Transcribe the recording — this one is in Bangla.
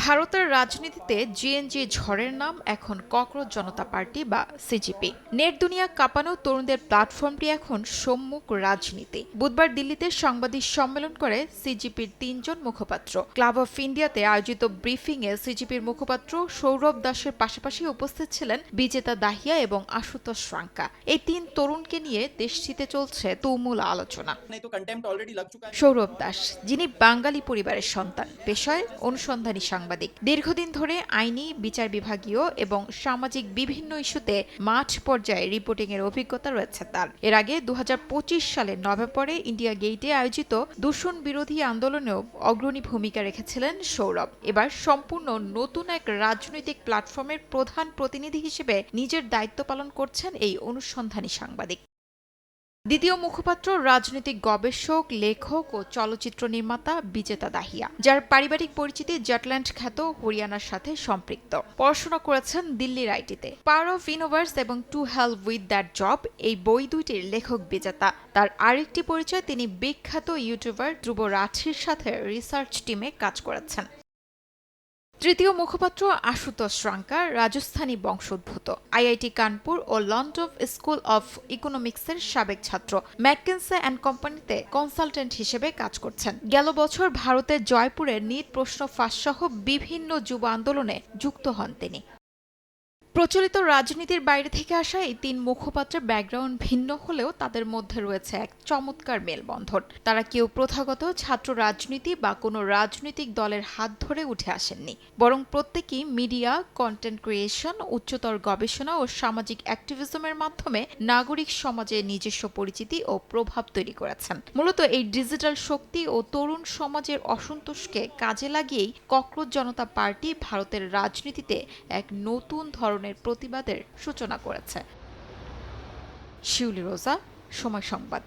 ভারতের রাজনীতিতে জেএনজি ঝড়ের নাম এখন ককরোচ জনতা পার্টি বা সিজিপি। নেট দুনিয়া কাঁপানো তরুণদের প্ল্যাটফর্মটি এখন সম্মুখ রাজনীতি। বুধবার দিল্লিতে সাংবাদিক সম্মেলন করে সিজিপির ৩ জন মুখপাত্র। ক্লাব অফ ইন্ডিয়াতে আয়োজিত ব্রিফিংয়ে সিজিপির মুখপাত্র সৌরভ দাসের পাশাপাশি উপস্থিত ছিলেন বিজেতা দাহিয়া এবং আশুতোষ রাঙ্কা। এই ৩ তরুণকে নিয়ে দেশটিতে চলছে তুমুল আলোচনা। সৌরভ দাস, যিনি বাঙালি পরিবারের সন্তান, পেশায় অনুসন্ধানী সাংবাদিক, দীর্ঘদিন ধরে আইনি, বিচার বিভাগীয় এবং সামাজিক বিভিন্ন ইস্যুতে মাঠ পর্যায়ে রিপোর্টিংয়ের অভিজ্ঞতা রয়েছে তার। এর আগে ২০২৫ সালের নভেম্বরে ইন্ডিয়া গেইটে আয়োজিত দূষণ বিরোধী আন্দোলনেও অগ্রণী ভূমিকা রেখেছিলেন সৌরভ। এবার সম্পূর্ণ নতুন এক রাজনৈতিক প্ল্যাটফর্মের প্রধান প্রতিনিধি হিসেবে নিজের দায়িত্ব পালন করছেন এই অনুসন্ধানী সাংবাদিক। দ্বিতীয় মুখপাত্র রাজনৈতিক গবেষক, লেখক ও চলচ্চিত্র নির্মাতা বিজেতা দাহিয়া, যার পারিবারিক পরিচিতি জাটল্যান্ড খ্যাত হরিয়ানার সাথে সম্পৃক্ত। পড়াশোনা করেছেন দিল্লির আইটিতে। পাওয়ার অফ ইউনিভার্স এবং to hell with that job এই বই দুইটির লেখক বিজেতা। তার আরেকটি পরিচয়, তিনি বিখ্যাত ইউটিউবার ধ্রুব রাঠির সাথে রিসার্চ টিমে কাজ করেছেন। তৃতীয় মুখপাত্র আশুতোষ রাঙ্কা, রাজস্থানী বংশোদ্ভূত। আইআইটি কানপুর ও লন্ডন স্কুল অফ ইকোনমিক্সের সাবেক ছাত্র। ম্যাককিনসে অ্যান্ড কোম্পানিতে কনসালটেন্ট হিসেবে কাজ করছেন। গেল বছর ভারতের জয়পুরে নিট প্রশ্ন ফাঁসসহ বিভিন্ন যুব আন্দোলনে যুক্ত হন তিনি। প্রচলিত রাজনীতির বাইরে থেকে আসা এই ৩ মুখপাত্রের ব্যাকগ্রাউন্ড ভিন্ন হলেও তাদের মধ্যে রয়েছে এক চমৎকার মেলবন্ধন। তারা কেউ প্রথাগত ছাত্র রাজনীতি বা কোনো রাজনৈতিক দলের হাত ধরে উঠে আসেননি, বরং প্রত্যেকেই মিডিয়া, কন্টেন্ট ক্রিয়েশন, উচ্চতর গবেষণা ও সামাজিক অ্যাক্টিভিজমের মাধ্যমে নাগরিক সমাজে নিজস্ব পরিচিতি ও প্রভাব তৈরি করেছেন। মূলত এই ডিজিটাল শক্তি ও তরুণ সমাজের অসন্তোষকে কাজে লাগিয়েই ককরোচ জনতা পার্টি ভারতের রাজনীতিতে এক নতুন ধরনের প্রতিবাদের সূচনা করেছে। শিউলি রোজা, সময় সংবাদ।